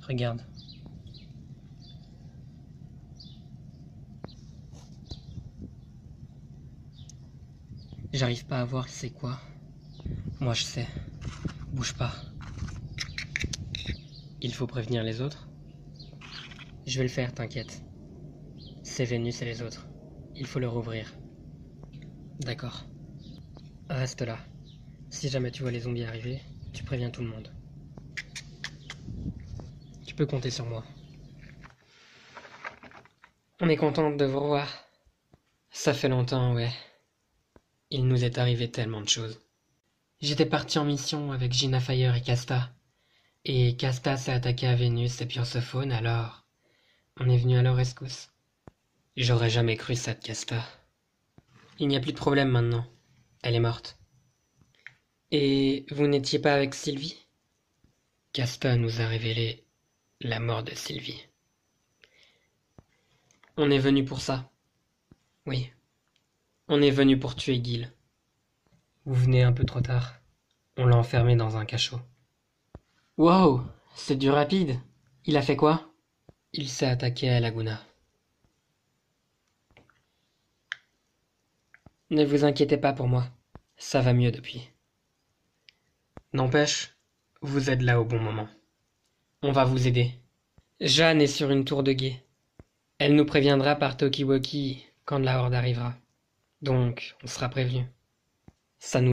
Regarde. J'arrive pas à voir c'est quoi. Moi je sais. Bouge pas. Il faut prévenir les autres. Je vais le faire, t'inquiète. C'est Vénus et les autres. Il faut leur ouvrir. D'accord. Reste là. Si jamais tu vois les zombies arriver, tu préviens tout le monde. Tu peux compter sur moi. On est content de vous revoir. Ça fait longtemps, ouais. Il nous est arrivé tellement de choses. J'étais parti en mission avec Gina Fire et Casta. Et Casta s'est attaqué à Vénus et Perséphone, alors on est venu à leur rescousse. J'aurais jamais cru ça de Casta. Il n'y a plus de problème maintenant. Elle est morte. Et vous n'étiez pas avec Sylvie? Casta nous a révélé la mort de Sylvie. On est venu pour ça. Oui. On est venu pour tuer Gil. Vous venez un peu trop tard. On l'a enfermé dans un cachot. Wow, c'est du rapide. Il a fait quoi? Il s'est attaqué à Laguna. Ne vous inquiétez pas pour moi. Ça va mieux depuis. N'empêche, vous êtes là au bon moment. On va vous aider. Jeanne est sur une tour de guet. Elle nous préviendra par Talkie-Walkie quand la horde arrivera. Donc, on sera prévenu. Ça nous...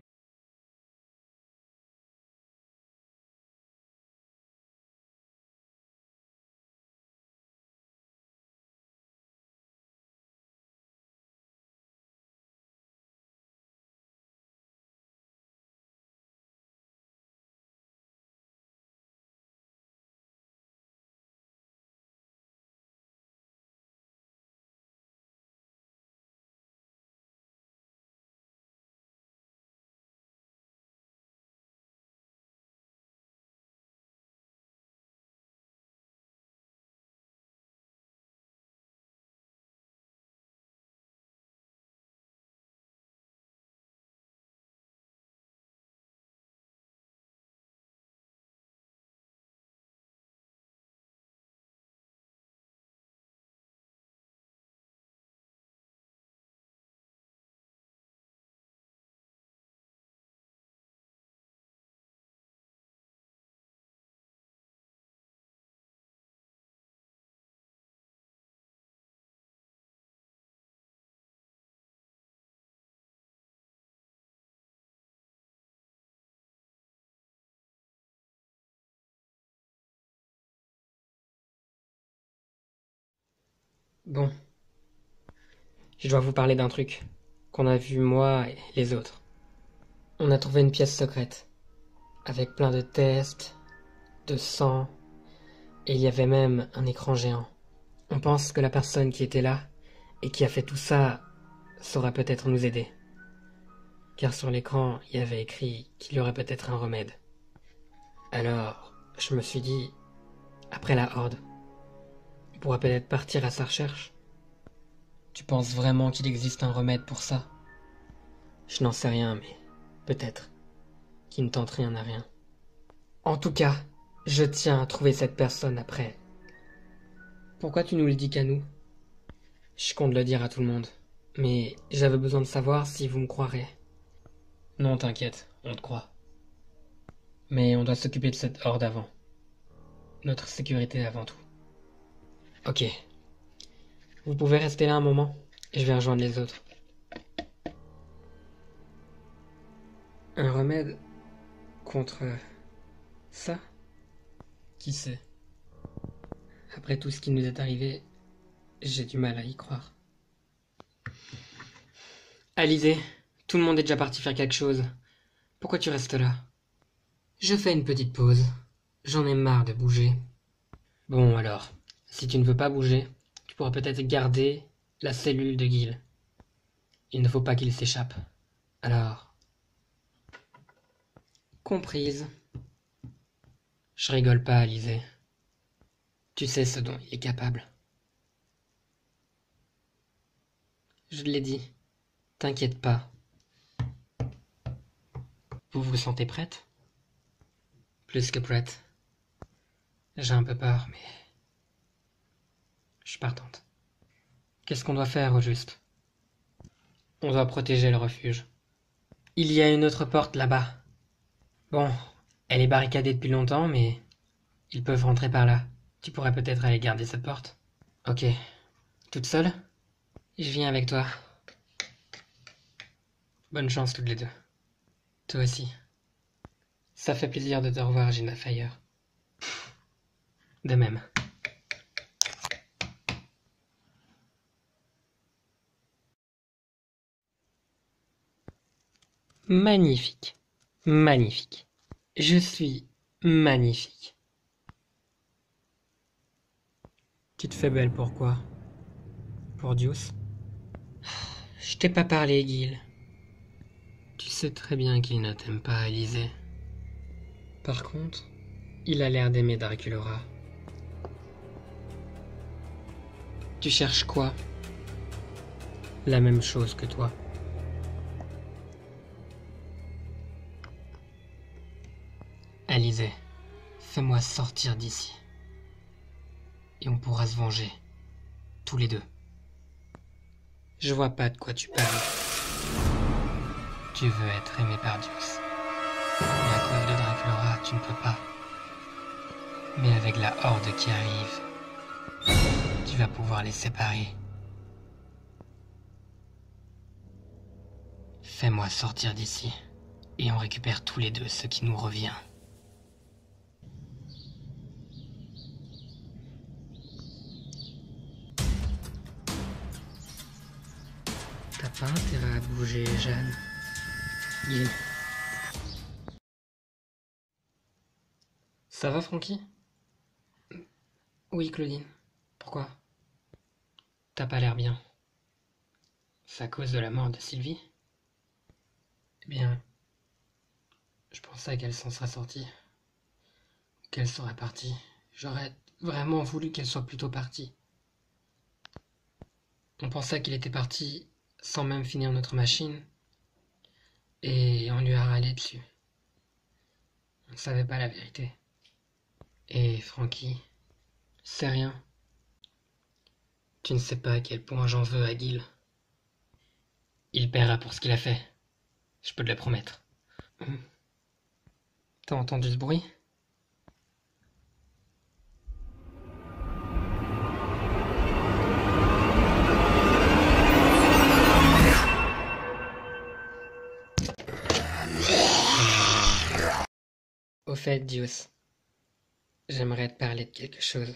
Bon. Je dois vous parler d'un truc qu'on a vu moi et les autres. On a trouvé une pièce secrète, avec plein de tests, de sang, et il y avait même un écran géant. On pense que la personne qui était là et qui a fait tout ça saura peut-être nous aider. Car sur l'écran, il y avait écrit qu'il y aurait peut-être un remède. Alors, je me suis dit, après la horde, on pourra peut-être partir à sa recherche. Tu penses vraiment qu'il existe un remède pour ça? Je n'en sais rien, mais peut-être. Qui ne tente rien à rien. En tout cas, je tiens à trouver cette personne après. Pourquoi tu nous le dis qu'à nous? Je compte le dire à tout le monde. Mais j'avais besoin de savoir si vous me croirez. Non, t'inquiète, on te croit. Mais on doit s'occuper de cette horde avant. Notre sécurité avant tout. Ok. Vous pouvez rester là un moment, et je vais rejoindre les autres. Un remède contre ça? Qui sait? Après tout ce qui nous est arrivé, j'ai du mal à y croire. Alizé, tout le monde est déjà parti faire quelque chose. Pourquoi tu restes là? Je fais une petite pause. J'en ai marre de bouger. Bon alors, si tu ne veux pas bouger, tu pourras peut-être garder la cellule de Gil. Il ne faut pas qu'il s'échappe. Alors... Comprise. Je rigole pas, Alizé. Tu sais ce dont il est capable. Je l'ai dit. T'inquiète pas. Vous vous sentez prête? Plus que prête. J'ai un peu peur, mais je suis partante. Qu'est-ce qu'on doit faire au juste? On doit protéger le refuge. Il y a une autre porte là-bas. Bon, elle est barricadée depuis longtemps, mais ils peuvent rentrer par là. Tu pourrais peut-être aller garder cette porte. Ok. Toute seule? Je viens avec toi. Bonne chance toutes les deux. Toi aussi. Ça fait plaisir de te revoir, Gina Fire. De même. Magnifique. Magnifique. Je suis magnifique. Tu te fais belle pourquoi? Pour Deuce? Je t'ai pas parlé, Gil. Tu sais très bien qu'il ne t'aime pas, Élisée. Par contre, il a l'air d'aimer Draculaura. Tu cherches quoi? La même chose que toi. Élisée, fais-moi sortir d'ici. Et on pourra se venger. Tous les deux. Je vois pas de quoi tu parles. Tu veux être aimé par Deuce. Mais à cause de Draculaura, tu ne peux pas. Mais avec la horde qui arrive, tu vas pouvoir les séparer. Fais-moi sortir d'ici, et on récupère tous les deux ce qui nous revient. T'as pas intérêt à bouger, Jeanne. Gil. Ça va, Francky? Oui, Claudine. Pourquoi? T'as pas l'air bien. C'est à cause de la mort de Sylvie? Eh bien, je pensais qu'elle s'en serait sortie. Qu'elle serait partie. J'aurais vraiment voulu qu'elle soit plutôt partie. On pensait qu'il était parti sans même finir notre machine, et on lui a râlé dessus. On ne savait pas la vérité. Et Francky, c'est rien. Tu ne sais pas à quel point j'en veux à Gil. Il paiera pour ce qu'il a fait. Je peux te le promettre. T'as entendu ce bruit? Au fait, Dios, j'aimerais te parler de quelque chose.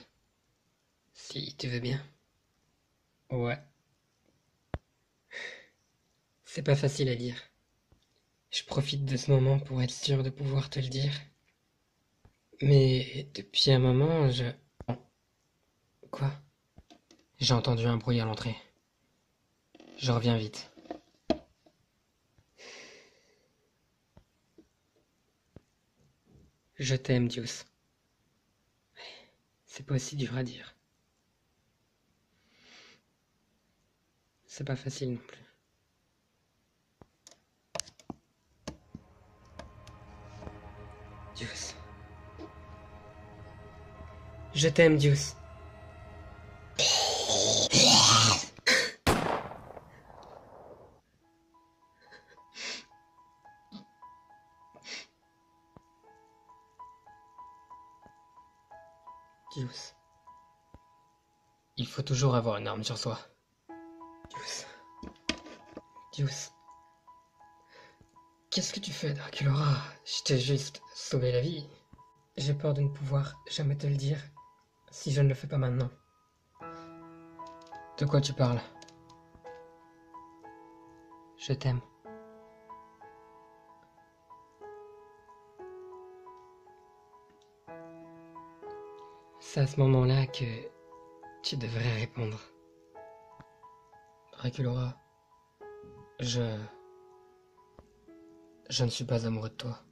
Si tu veux bien. Ouais. C'est pas facile à dire. Je profite de ce moment pour être sûr de pouvoir te le dire. Mais depuis un moment, Quoi? J'ai entendu un bruit à l'entrée. Je reviens vite. Je t'aime, Dios. C'est pas aussi dur à dire. C'est pas facile non plus. Dios. Je t'aime, Dios. Dios. Il faut toujours avoir une arme sur soi. Dios. Dios. Qu'est-ce que tu fais, Draculaura? Je t'ai juste sauvé la vie. J'ai peur de ne pouvoir jamais te le dire si je ne le fais pas maintenant. De quoi tu parles? Je t'aime. C'est à ce moment-là que tu devrais répondre. Draculaura, je ne suis pas amoureux de toi.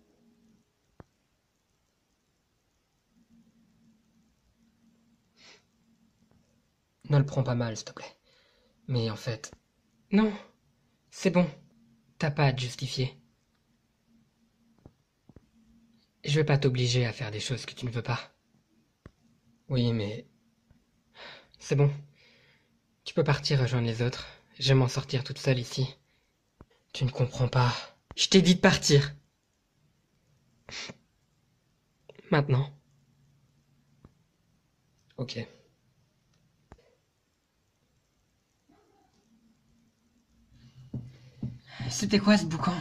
Ne le prends pas mal, s'il te plaît. Mais en fait... Non, c'est bon. T'as pas à te justifier. Je vais pas t'obliger à faire des choses que tu ne veux pas. Oui, mais... C'est bon. Tu peux partir rejoindre les autres. Je vais m'en sortir toute seule ici. Tu ne comprends pas. Je t'ai dit de partir. Maintenant. Ok. C'était quoi ce boucan?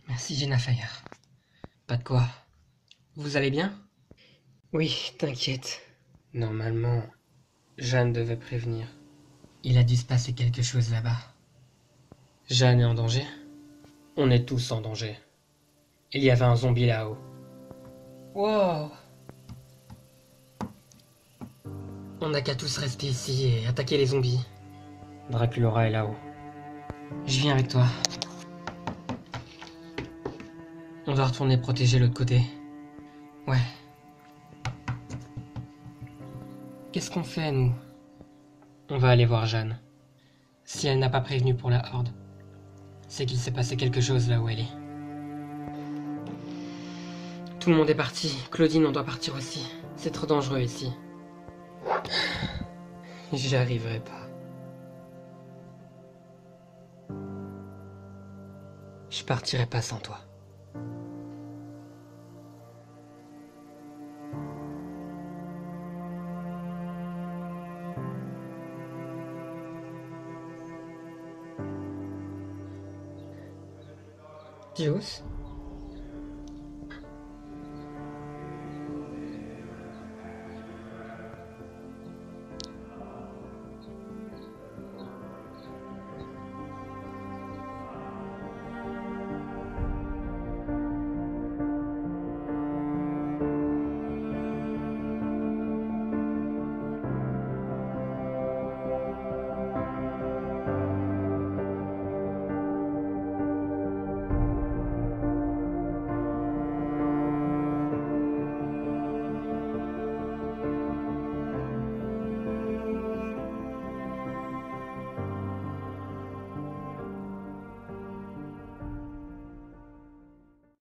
Merci Jenna Fire. Pas de quoi. Vous allez bien? Oui, t'inquiète. Normalement, Jeanne devait prévenir. Il a dû se passer quelque chose là-bas. Jeanne est en danger? On est tous en danger. Il y avait un zombie là-haut. Wow! On n'a qu'à tous rester ici et attaquer les zombies. Draculaura est là-haut. Je viens avec toi. On doit retourner protéger l'autre côté. Ouais. Qu'est-ce qu'on fait, nous? On va aller voir Jeanne. Si elle n'a pas prévenu pour la Horde, c'est qu'il s'est passé quelque chose là où elle est. Tout le monde est parti. Claudine, on doit partir aussi. C'est trop dangereux ici. J'y arriverai pas. Je partirai pas sans toi. Dios?